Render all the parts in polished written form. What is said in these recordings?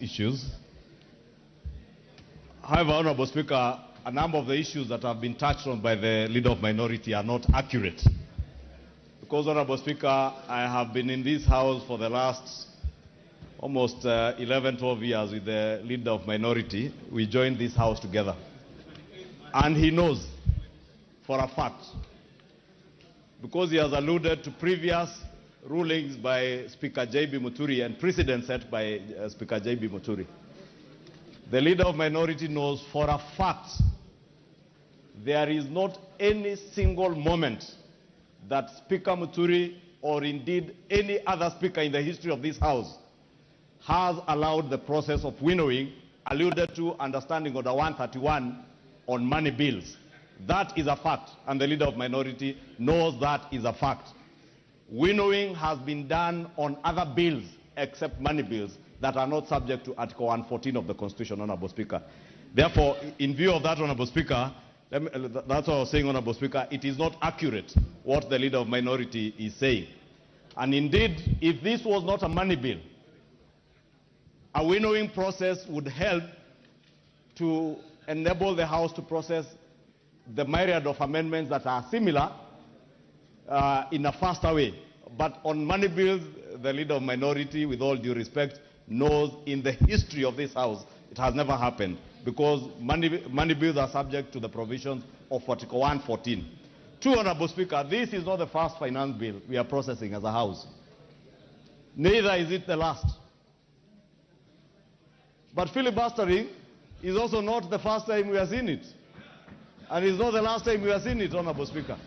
issues. However, Honorable Speaker, a number of the issues that have been touched on by the Leader of Minority are not accurate. Because, Honorable Speaker, I have been in this House for the last almost 11, 12 years with the Leader of Minority. We joined this House together. And he knows for a fact, because he has alluded to previous rulings by Speaker J.B. Muturi and precedents set by Speaker J.B. Muturi. The Leader of Minority knows for a fact there is not any single moment that Speaker Muturi or indeed any other speaker in the history of this House has allowed the process of winnowing alluded to understanding order 131 on money bills. That is a fact, and the Leader of Minority knows that is a fact. Winnowing has been done on other bills except money bills that are not subject to Article 114 of the Constitution, Honorable Speaker. Therefore, in view of that, Honorable Speaker, that's what I was saying, Honorable Speaker, it is not accurate what the Leader of Minority is saying. And indeed, if this was not a money bill, a winnowing process would help to enable the House to process the myriad of amendments that are similar in a faster way. But on money bills, the Leader of Minority, with all due respect, knows in the history of this House it has never happened, because money bills are subject to the provisions of Article 114. Two, Honorable Speaker, this is not the first finance bill we are processing as a House. Neither is it the last. But filibustering is also not the first time we are seeing it. And it's not the last time we are seeing it, Honorable Speaker.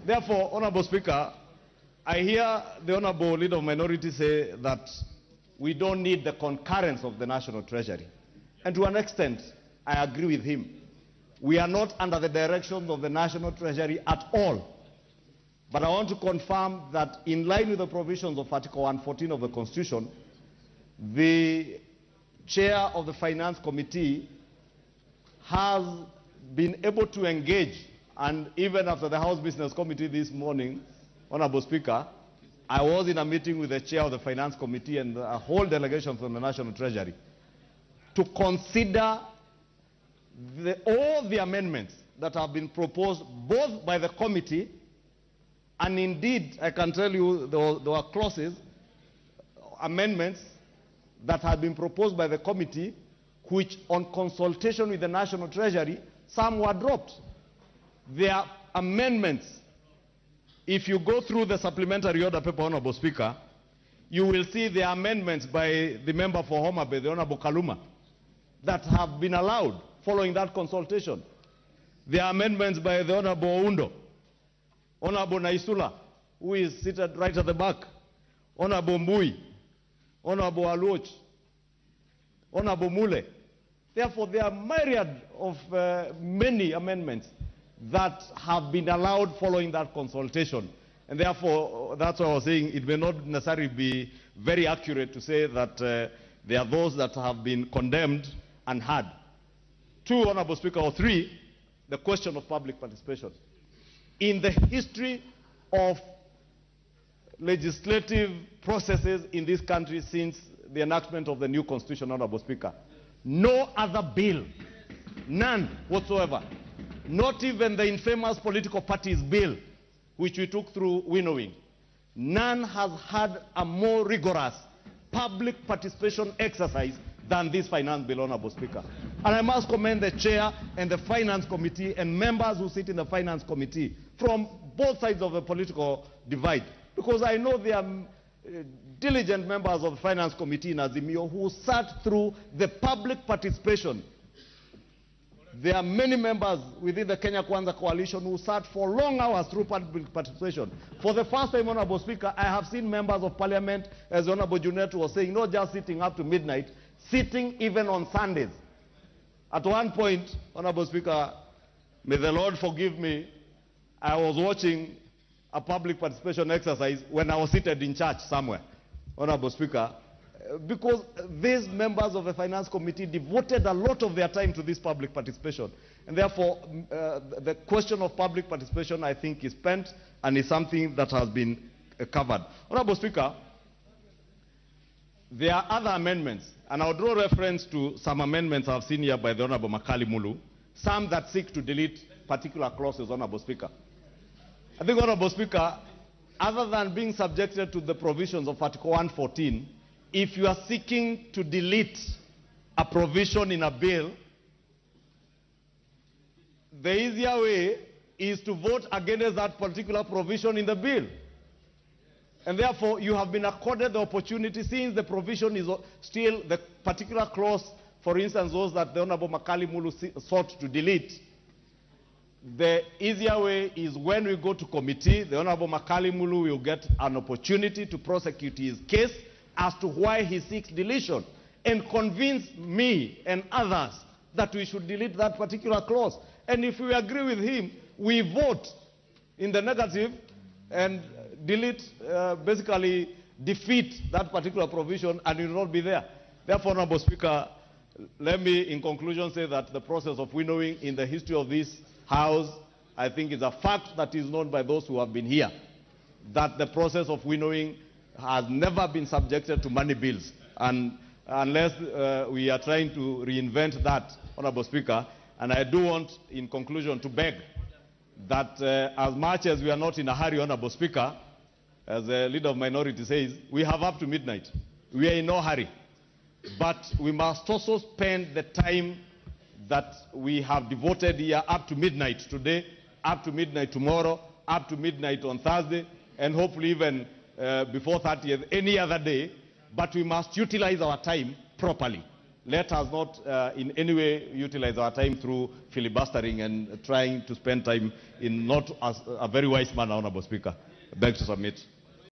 Therefore, Honorable Speaker, I hear the Honorable Leader of Minority say that we don't need the concurrence of the National Treasury. And to an extent, I agree with him. We are not under the direction of the National Treasury at all. But I want to confirm that in line with the provisions of Article 114 of the Constitution, the Chair of the Finance Committee has been able to engage, and even after the House Business Committee this morning, Honorable Speaker, I was in a meeting with the Chair of the Finance Committee and a whole delegation from the National Treasury to consider all the amendments that have been proposed both by the committee, and indeed, I can tell you there were clauses, amendments that had been proposed by the committee, which on consultation with the National Treasury, some were dropped. There are amendments. If you go through the supplementary order paper, Honorable Speaker, you will see the amendments by the member for Homa Bay, the Honorable Kaluma, that have been allowed following that consultation. There are amendments by the Honorable Oundo, Honorable Naisula, who is seated right at the back, Honorable Mbui, Honorable Aluoch, Honorable Mule. Therefore, there are myriad of many amendments that have been allowed following that consultation. And therefore, that's what I was saying, it may not necessarily be very accurate to say that there are those that have been condemned and had. Two, Honorable Speaker, or three, the question of public participation. In the history of legislative processes in this country since the enactment of the new Constitution, Honorable Speaker, no other bill, none whatsoever, not even the infamous political parties bill, which we took through winnowing, none has had a more rigorous public participation exercise than this finance bill, Honorable Speaker. And I must commend the Chair and the Finance Committee and members who sit in the Finance Committee from both sides of the political divide, because I know there are diligent members of the Finance Committee in Azimio who sat through the public participation. There are many members within the Kenya Kwanza coalition who sat for long hours through public participation. For the first time, Honorable Speaker, I have seen members of Parliament, as Honorable Junet was saying, not just sitting up to midnight, sitting even on Sundays. At one point, Honorable Speaker, may the Lord forgive me, I was watching a public participation exercise when I was seated in church somewhere, Honorable Speaker, because these members of the Finance Committee devoted a lot of their time to this public participation. And therefore, the question of public participation, I think, is spent and is something that has been covered. Honorable Speaker, There are other amendments, and I'll draw reference to some amendments I've seen here by the Honorable Makali Mulu, some that seek to delete particular clauses, Honorable Speaker. I think, Honorable Speaker, other than being subjected to the provisions of Article 114, if you are seeking to delete a provision in a bill, the easier way is to vote against that particular provision in the bill. And therefore, you have been accorded the opportunity, since the provision is still the particular clause, for instance, those that the Honorable Makali Mulu sought to delete. The easier way is when we go to committee, the Honorable Makali Mulu will get an opportunity to prosecute his case as to why he seeks deletion and convince me and others that we should delete that particular clause. And if we agree with him, we vote in the negative and delete, basically defeat that particular provision, and it will not be there. Therefore, Honorable Speaker, let me in conclusion say that the process of winnowing in the history of this House, I think, is a fact that is known by those who have been here, that the process of winnowing has never been subjected to money bills. And unless we are trying to reinvent that, Honorable Speaker, and I do want, in conclusion, to beg that as much as we are not in a hurry, Honorable Speaker, as the leader of minority says, we have up to midnight. We are in no hurry. But we must also spend the time that we have devoted here up to midnight today, up to midnight tomorrow, up to midnight on Thursday, and hopefully even before 30th, any other day. But we must utilize our time properly. Let us not in any way utilize our time through filibustering and trying to spend time in not a very wise manner, Honorable Speaker. I beg to submit.